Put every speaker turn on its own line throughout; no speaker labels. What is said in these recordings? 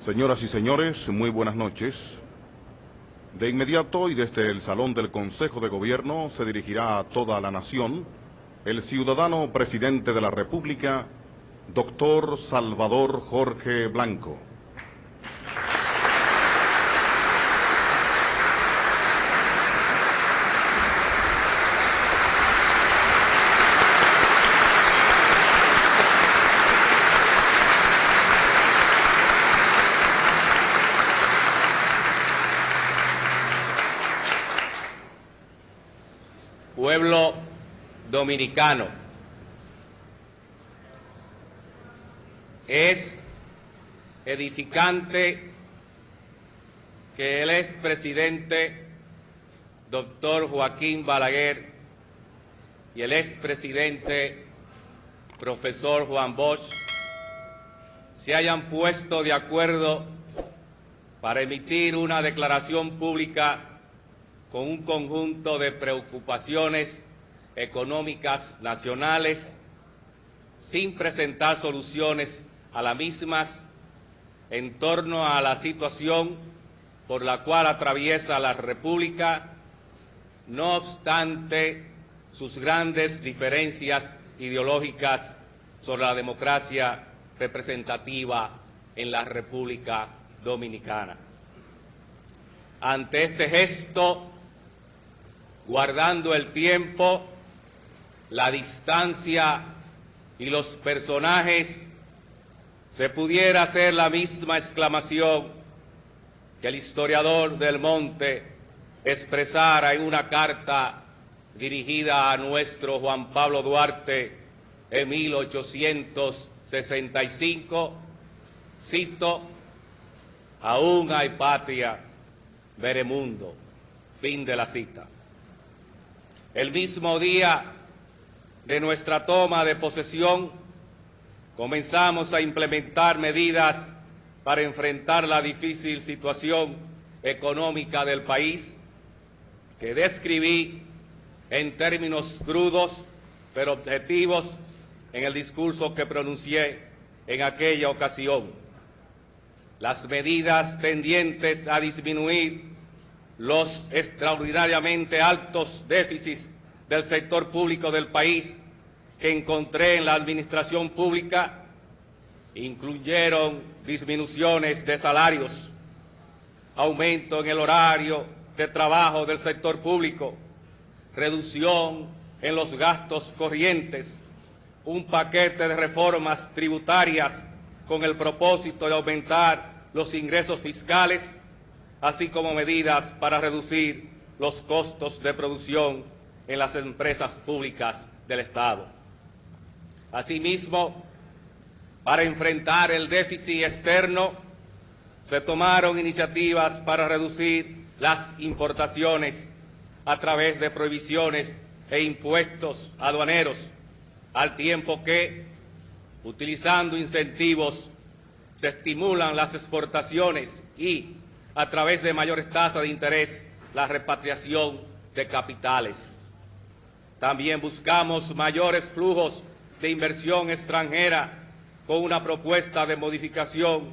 Señoras y señores, muy buenas noches. De inmediato y desde el Salón del Consejo de Gobierno se dirigirá a toda la nación el ciudadano presidente de la República, doctor Salvador Jorge Blanco.
Pueblo dominicano, es edificante que el expresidente doctor Joaquín Balaguer y el expresidente profesor Juan Bosch se hayan puesto de acuerdo para emitir una declaración pública con un conjunto de preocupaciones económicas nacionales, sin presentar soluciones a las mismas en torno a la situación por la cual atraviesa la República, no obstante sus grandes diferencias ideológicas sobre la democracia representativa en la República Dominicana. Ante este gesto, guardando el tiempo, la distancia y los personajes, se pudiera hacer la misma exclamación que el historiador Del Monte expresara en una carta dirigida a nuestro Juan Pablo Duarte en 1865, cito: «Aún hay patria, veremundo», fin de la cita. El mismo día de nuestra toma de posesión, comenzamos a implementar medidas para enfrentar la difícil situación económica del país, que describí en términos crudos pero objetivos en el discurso que pronuncié en aquella ocasión. Las medidas tendientes a disminuir los extraordinariamente altos déficits del sector público del país que encontré en la administración pública incluyeron disminuciones de salarios, aumento en el horario de trabajo del sector público, reducción en los gastos corrientes, un paquete de reformas tributarias con el propósito de aumentar los ingresos fiscales, así como medidas para reducir los costos de producción en las empresas públicas del Estado. Asimismo, para enfrentar el déficit externo, se tomaron iniciativas para reducir las importaciones a través de prohibiciones e impuestos aduaneros, al tiempo que, utilizando incentivos, se estimulan las exportaciones y, a través de mayores tasas de interés, la repatriación de capitales. También buscamos mayores flujos de inversión extranjera con una propuesta de modificación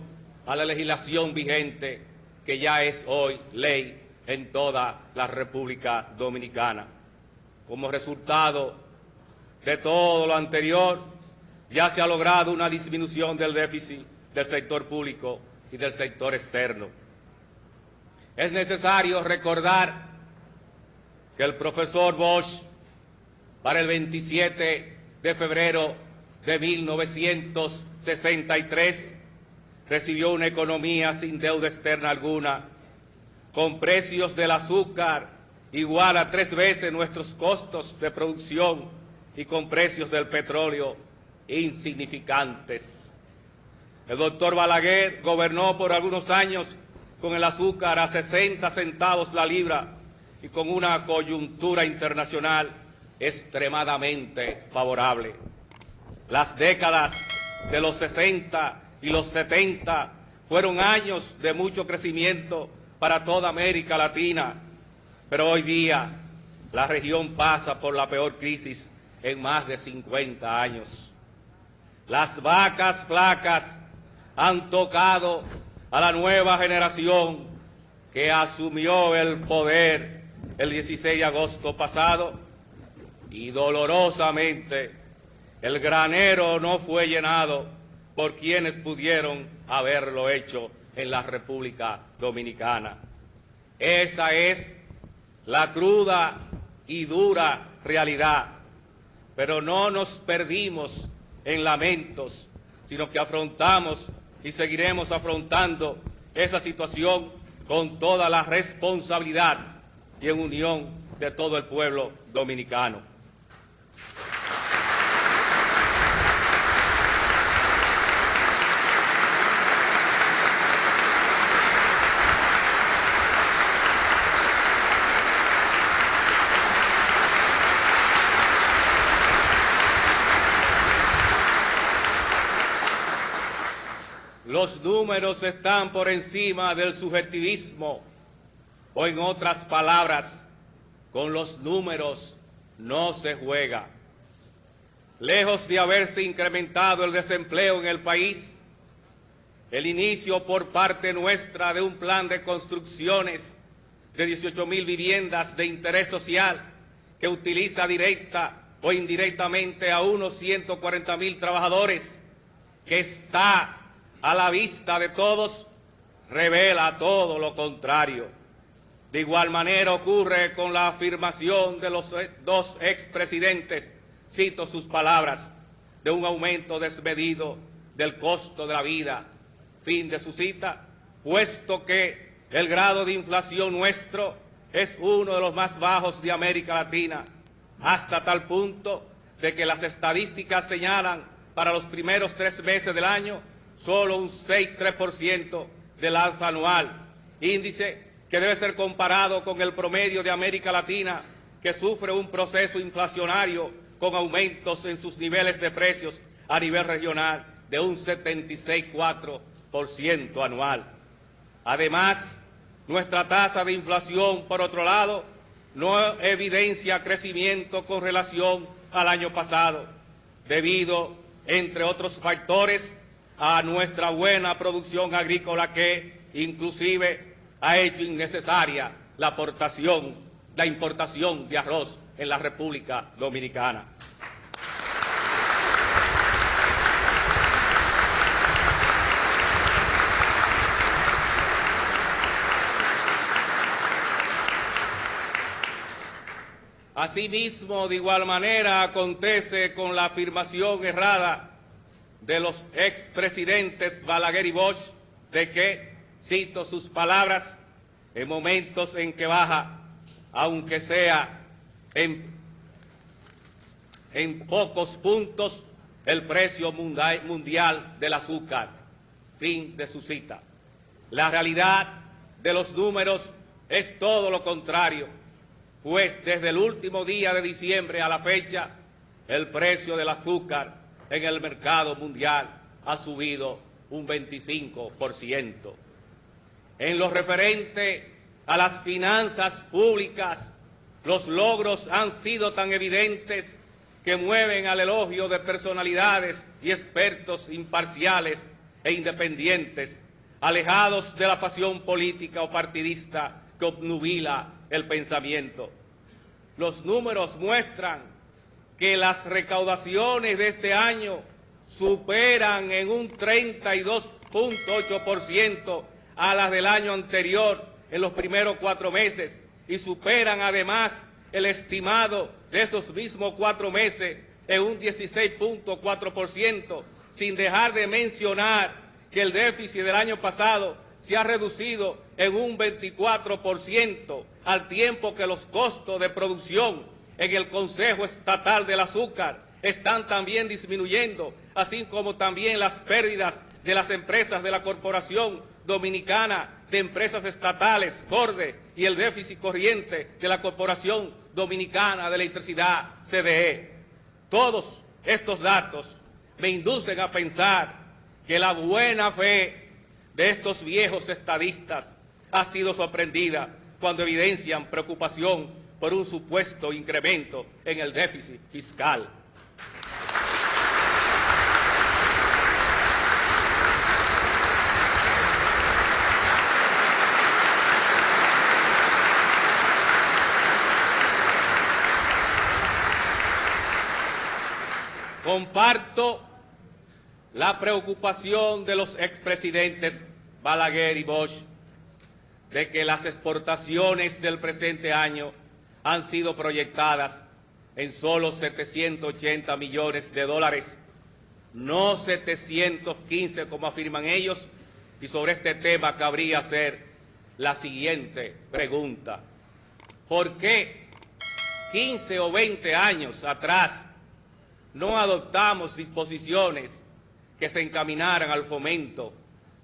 a la legislación vigente, que ya es hoy ley en toda la República Dominicana. Como resultado de todo lo anterior, ya se ha logrado una disminución del déficit del sector público y del sector externo. Es necesario recordar que el profesor Bosch, para el 27 de febrero de 1963, recibió una economía sin deuda externa alguna, con precios del azúcar igual a 3 veces nuestros costos de producción y con precios del petróleo insignificantes. El doctor Balaguer gobernó por algunos años con el azúcar a 60 centavos la libra y con una coyuntura internacional extremadamente favorable. Las décadas de los 60 y los 70 fueron años de mucho crecimiento para toda América Latina, pero hoy día la región pasa por la peor crisis en más de 50 años. Las vacas flacas han tocado a la nueva generación que asumió el poder el 16 de agosto pasado y dolorosamente el granero no fue llenado por quienes pudieron haberlo hecho en la República Dominicana. Esa es la cruda y dura realidad, pero no nos perdimos en lamentos, sino que afrontamos y seguiremos afrontando esa situación con toda la responsabilidad y en unión de todo el pueblo dominicano. Los números están por encima del subjetivismo, o en otras palabras, con los números no se juega. Lejos de haberse incrementado el desempleo en el país, el inicio por parte nuestra de un plan de construcciones de 18.000 viviendas de interés social que utiliza directa o indirectamente a unos 140.000 trabajadores, que está a la vista de todos, revela todo lo contrario. De igual manera ocurre con la afirmación de los dos expresidentes, cito sus palabras, de un aumento desmedido del costo de la vida, fin de su cita, puesto que el grado de inflación nuestro es uno de los más bajos de América Latina, hasta tal punto de que las estadísticas señalan para los primeros 3 meses del año solo un 6,3% del alza anual, índice que debe ser comparado con el promedio de América Latina, que sufre un proceso inflacionario con aumentos en sus niveles de precios a nivel regional de un 76,4% anual. Además, nuestra tasa de inflación, por otro lado, no evidencia crecimiento con relación al año pasado, debido, entre otros factores, a nuestra buena producción agrícola que inclusive ha hecho innecesaria la importación de arroz en la República Dominicana. Asimismo, de igual manera, acontece con la afirmación errada de los expresidentes Balaguer y Bosch de que, cito sus palabras, en momentos en que baja, aunque sea en pocos puntos, el precio mundial del azúcar, fin de su cita. La realidad de los números es todo lo contrario, pues desde el último día de diciembre a la fecha, el precio del azúcar en el mercado mundial ha subido un 25%. En lo referente a las finanzas públicas, los logros han sido tan evidentes que mueven al elogio de personalidades y expertos imparciales e independientes, alejados de la pasión política o partidista que obnubila el pensamiento. Los números muestran que las recaudaciones de este año superan en un 32,8% a las del año anterior en los primeros 4 meses y superan además el estimado de esos mismos 4 meses en un 16,4%, sin dejar de mencionar que el déficit del año pasado se ha reducido en un 24%, al tiempo que los costos de producción en el Consejo Estatal del Azúcar están también disminuyendo, así como también las pérdidas de las empresas de la Corporación Dominicana de Empresas Estatales, CORDE, y el déficit corriente de la Corporación Dominicana de Electricidad, CDE. Todos estos datos me inducen a pensar que la buena fe de estos viejos estadistas ha sido sorprendida cuando evidencian preocupación por un supuesto incremento en el déficit fiscal. Comparto la preocupación de los expresidentes Balaguer y Bosch de que las exportaciones del presente año han sido proyectadas en solo 780 millones de dólares, no 715 como afirman ellos, y sobre este tema cabría hacer la siguiente pregunta. ¿Por qué 15 o 20 años atrás no adoptamos disposiciones que se encaminaran al fomento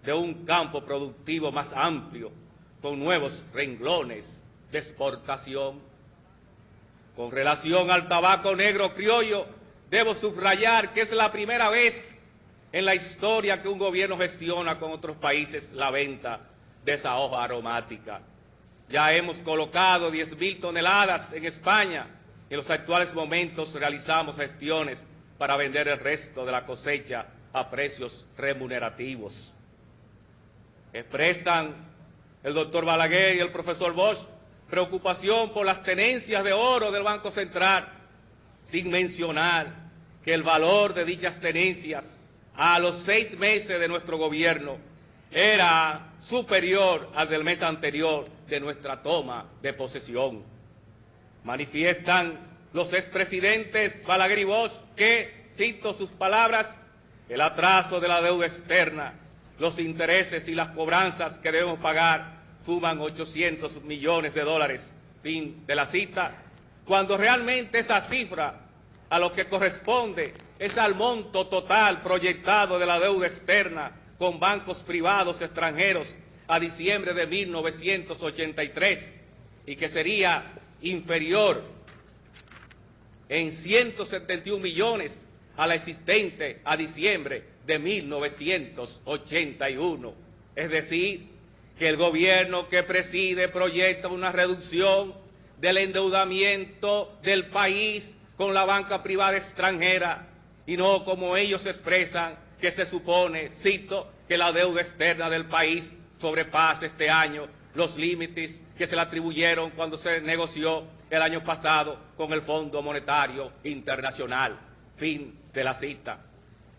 de un campo productivo más amplio, con nuevos renglones de exportación? Con relación al tabaco negro criollo, debo subrayar que es la primera vez en la historia que un gobierno gestiona con otros países la venta de esa hoja aromática. Ya hemos colocado 10.000 toneladas en España y en los actuales momentos realizamos gestiones para vender el resto de la cosecha a precios remunerativos. Expresan el doctor Balaguer y el profesor Bosch preocupación por las tenencias de oro del Banco Central, sin mencionar que el valor de dichas tenencias a los 6 meses de nuestro gobierno era superior al del mes anterior de nuestra toma de posesión. Manifiestan los expresidentes Balaguer y Bosch que, cito sus palabras, el atraso de la deuda externa, los intereses y las cobranzas que debemos pagar suman 800 millones de dólares, fin de la cita, cuando realmente esa cifra a lo que corresponde es al monto total proyectado de la deuda externa con bancos privados extranjeros a diciembre de 1983 y que sería inferior en 171 millones a la existente a diciembre de 1981. Es decir, que el gobierno que preside proyecta una reducción del endeudamiento del país con la banca privada extranjera y no como ellos expresan que se supone, cito, que la deuda externa del país sobrepasa este año los límites que se le atribuyeron cuando se negoció el año pasado con el Fondo Monetario Internacional. Fin de la cita.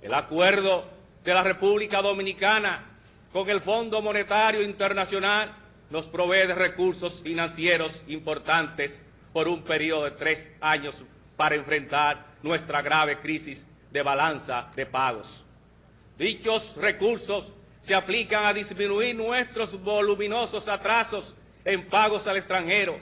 El acuerdo de la República Dominicana con el Fondo Monetario Internacional nos provee de recursos financieros importantes por un periodo de 3 años para enfrentar nuestra grave crisis de balanza de pagos. Dichos recursos se aplican a disminuir nuestros voluminosos atrasos en pagos al extranjero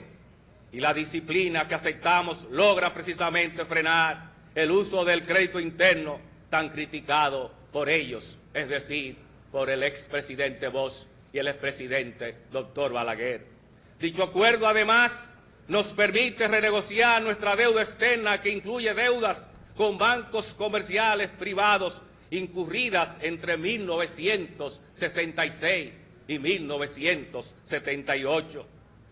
y la disciplina que aceptamos logra precisamente frenar el uso del crédito interno tan criticado por ellos, es decir, por el expresidente Bosch y el expresidente doctor Balaguer. Dicho acuerdo, además, nos permite renegociar nuestra deuda externa, que incluye deudas con bancos comerciales privados incurridas entre 1966 y 1978.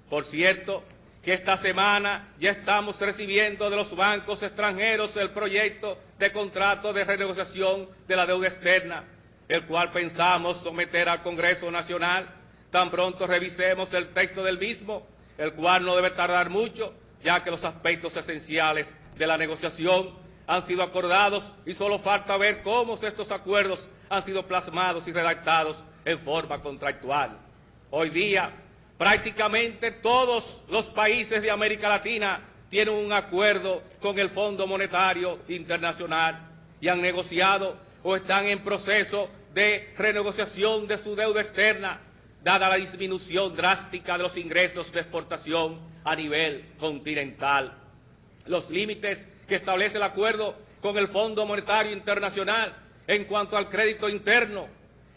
Por cierto, que esta semana ya estamos recibiendo de los bancos extranjeros el proyecto de contrato de renegociación de la deuda externa, el cual pensamos someter al Congreso Nacional tan pronto revisemos el texto del mismo, el cual no debe tardar mucho, ya que los aspectos esenciales de la negociación han sido acordados y solo falta ver cómo estos acuerdos han sido plasmados y redactados en forma contractual. Hoy día, prácticamente todos los países de América Latina tienen un acuerdo con el Fondo Monetario Internacional y han negociado o están en proceso de renegociación de su deuda externa, dada la disminución drástica de los ingresos de exportación a nivel continental. Los límites que establece el acuerdo con el Fondo Monetario Internacional en cuanto al crédito interno,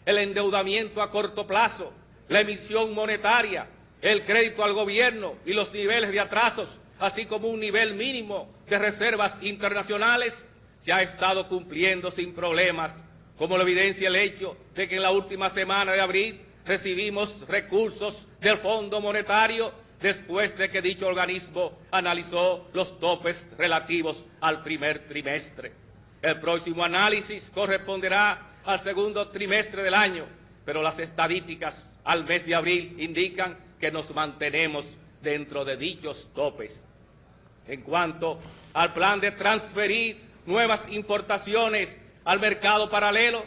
el endeudamiento a corto plazo, la emisión monetaria, el crédito al gobierno y los niveles de atrasos, así como un nivel mínimo de reservas internacionales, se ha estado cumpliendo sin problemas, como lo evidencia el hecho de que en la última semana de abril recibimos recursos del Fondo Monetario después de que dicho organismo analizó los topes relativos al primer trimestre. El próximo análisis corresponderá al segundo trimestre del año, pero las estadísticas al mes de abril indican que nos mantenemos dentro de dichos topes. En cuanto al plan de transferir nuevas importaciones al mercado paralelo.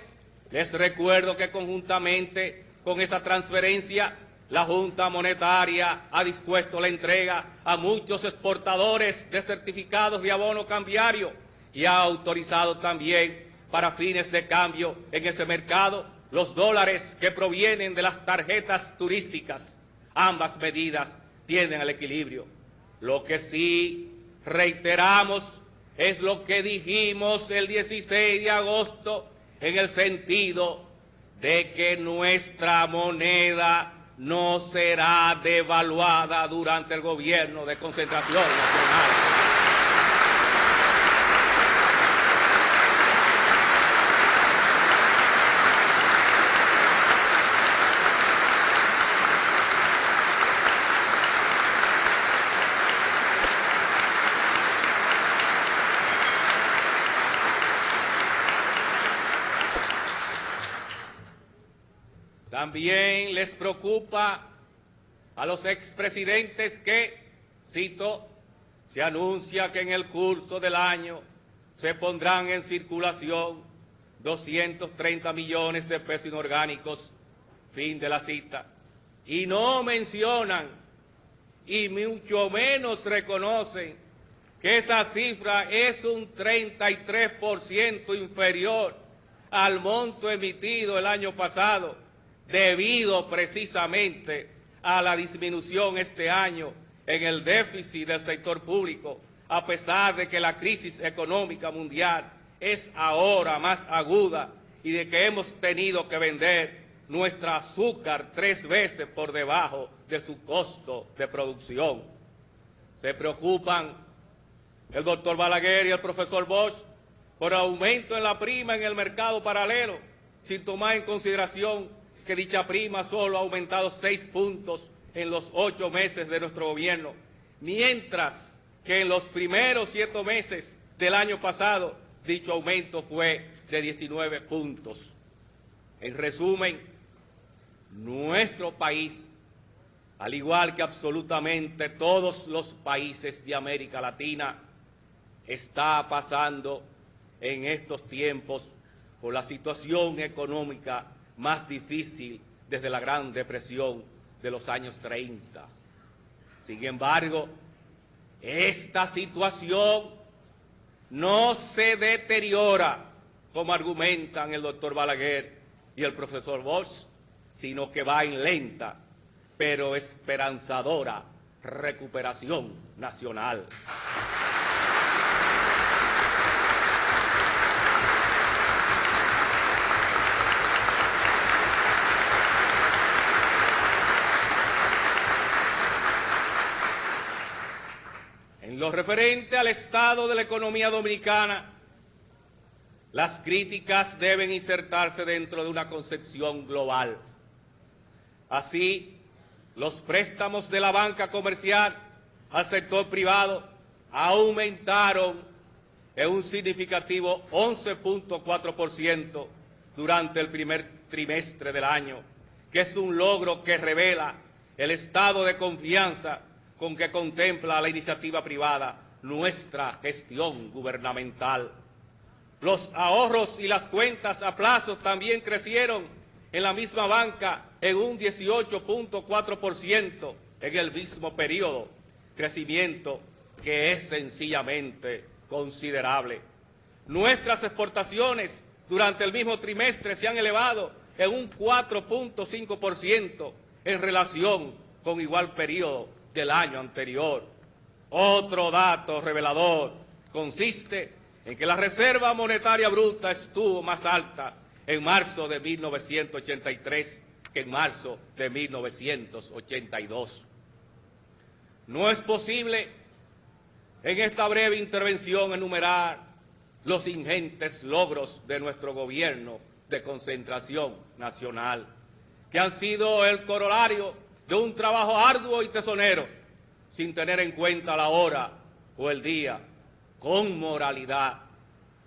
Les recuerdo que conjuntamente con esa transferencia, la Junta Monetaria ha dispuesto la entrega a muchos exportadores de certificados de abono cambiario y ha autorizado también para fines de cambio en ese mercado los dólares que provienen de las tarjetas turísticas. Ambas medidas tienden al equilibrio. Lo que sí reiteramos es lo que dijimos el 16 de agosto en el sentido de que nuestra moneda no será devaluada durante el gobierno de concentración nacional. También les preocupa a los expresidentes que, cito, se anuncia que en el curso del año se pondrán en circulación 230 millones de pesos inorgánicos, fin de la cita, y no mencionan y mucho menos reconocen que esa cifra es un 33% inferior al monto emitido el año pasado, debido precisamente a la disminución este año en el déficit del sector público, a pesar de que la crisis económica mundial es ahora más aguda y de que hemos tenido que vender nuestro azúcar 3 veces por debajo de su costo de producción. Se preocupan el doctor Balaguer y el profesor Bosch por aumento en la prima en el mercado paralelo, sin tomar en consideración que dicha prima solo ha aumentado 6 puntos en los 8 meses de nuestro gobierno, mientras que en los primeros 7 meses del año pasado dicho aumento fue de 19 puntos. En resumen, nuestro país, al igual que absolutamente todos los países de América Latina, está pasando en estos tiempos por la situación económica más difícil desde la Gran Depresión de los años 30. Sin embargo, esta situación no se deteriora, como argumentan el doctor Balaguer y el profesor Bosch, sino que va en lenta, pero esperanzadora recuperación nacional. En lo referente al estado de la economía dominicana, las críticas deben insertarse dentro de una concepción global. Así, los préstamos de la banca comercial al sector privado aumentaron en un significativo 11.4% durante el primer trimestre del año, que es un logro que revela el estado de confianza con que contempla la iniciativa privada nuestra gestión gubernamental. Los ahorros y las cuentas a plazo también crecieron en la misma banca en un 18.4% en el mismo periodo, crecimiento que es sencillamente considerable. Nuestras exportaciones durante el mismo trimestre se han elevado en un 4.5% en relación con igual periodo del año anterior. Otro dato revelador consiste en que la reserva monetaria bruta estuvo más alta en marzo de 1983 que en marzo de 1982. No es posible en esta breve intervención enumerar los ingentes logros de nuestro gobierno de concentración nacional, que han sido el corolario de un trabajo arduo y tesonero, sin tener en cuenta la hora o el día, con moralidad,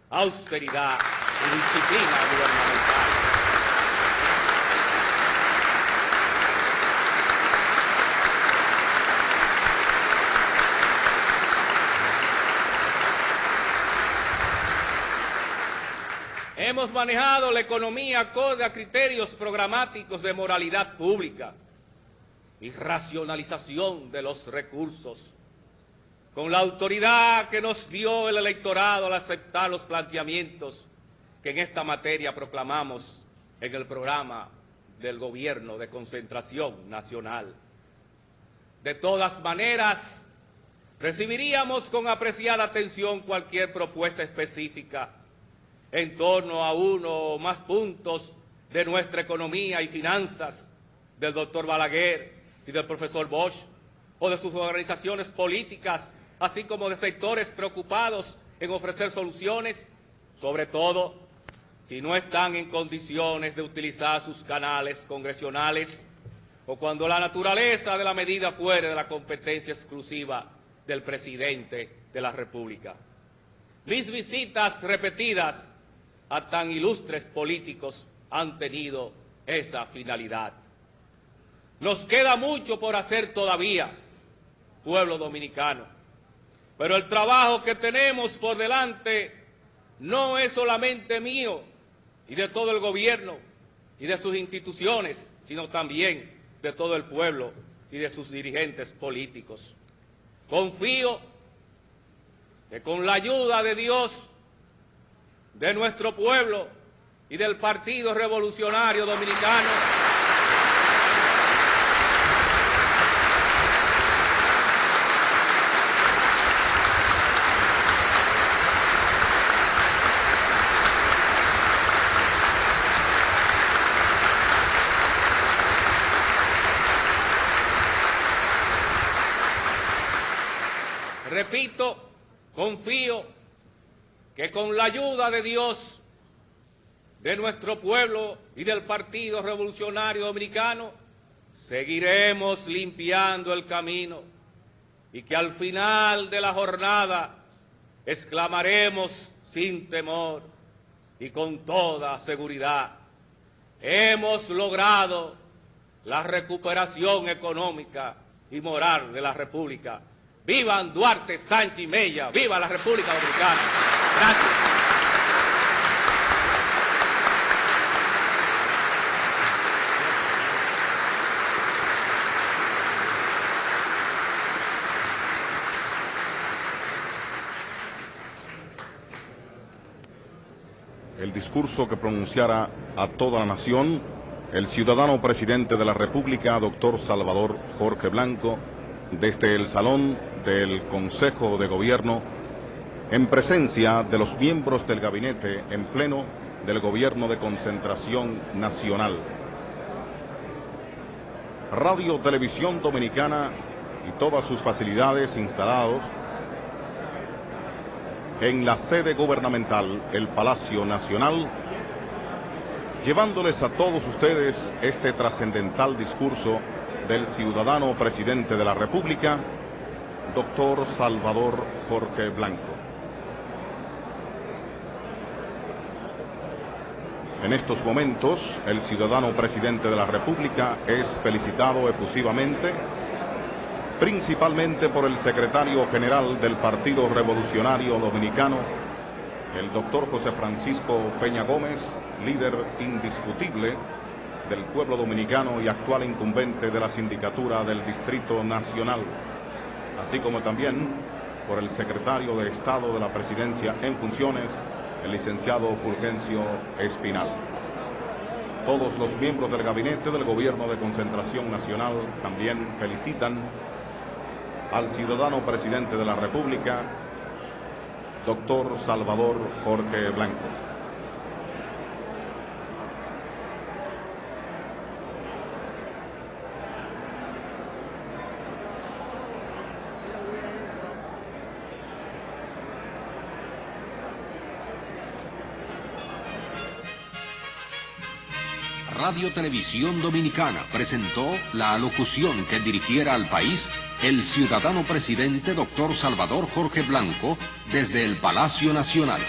austeridad y disciplina gubernamental. Hemos manejado la economía acorde a criterios programáticos de moralidad pública y racionalización de los recursos, con la autoridad que nos dio el electorado al aceptar los planteamientos que en esta materia proclamamos en el programa del Gobierno de Concentración Nacional. De todas maneras, recibiríamos con apreciada atención cualquier propuesta específica en torno a uno o más puntos de nuestra economía y finanzas del doctor Balaguer y del profesor Bosch, o de sus organizaciones políticas, así como de sectores preocupados en ofrecer soluciones, sobre todo si no están en condiciones de utilizar sus canales congresionales o cuando la naturaleza de la medida fuere de la competencia exclusiva del presidente de la República. Mis visitas repetidas a tan ilustres políticos han tenido esa finalidad. Nos queda mucho por hacer todavía, pueblo dominicano, pero el trabajo que tenemos por delante no es solamente mío y de todo el gobierno y de sus instituciones, sino también de todo el pueblo y de sus dirigentes políticos. Confío que con la ayuda de Dios, de nuestro pueblo y del Partido Revolucionario Dominicano, repito, confío que con la ayuda de Dios, de nuestro pueblo y del Partido Revolucionario Dominicano, seguiremos limpiando el camino y que al final de la jornada exclamaremos sin temor y con toda seguridad: hemos logrado la recuperación económica y moral de la República. ¡Vivan Duarte, Sánchez y Mella! ¡Viva la República Dominicana! Gracias.
El discurso que pronunciara a toda la nación el ciudadano presidente de la República, doctor Salvador Jorge Blanco, desde el Salón del Consejo de Gobierno, en presencia de los miembros del gabinete en pleno del Gobierno de Concentración Nacional. Radio Televisión Dominicana y todas sus facilidades instalados en la sede gubernamental, el Palacio Nacional, llevándoles a todos ustedes este trascendental discurso del ciudadano presidente de la República, doctor Salvador Jorge Blanco. En estos momentos, el ciudadano presidente de la República es felicitado efusivamente, principalmente por el secretario general del Partido Revolucionario Dominicano, el doctor José Francisco Peña Gómez, líder indiscutible del pueblo dominicano y actual incumbente de la sindicatura del Distrito Nacional, así como también por el secretario de Estado de la Presidencia en funciones, el licenciado Fulgencio Espinal. Todos los miembros del gabinete del Gobierno de Concentración Nacional también felicitan al ciudadano presidente de la República, doctor Salvador Jorge Blanco.
Radio Televisión Dominicana presentó la alocución que dirigiera al país el ciudadano presidente doctor Salvador Jorge Blanco desde el Palacio Nacional.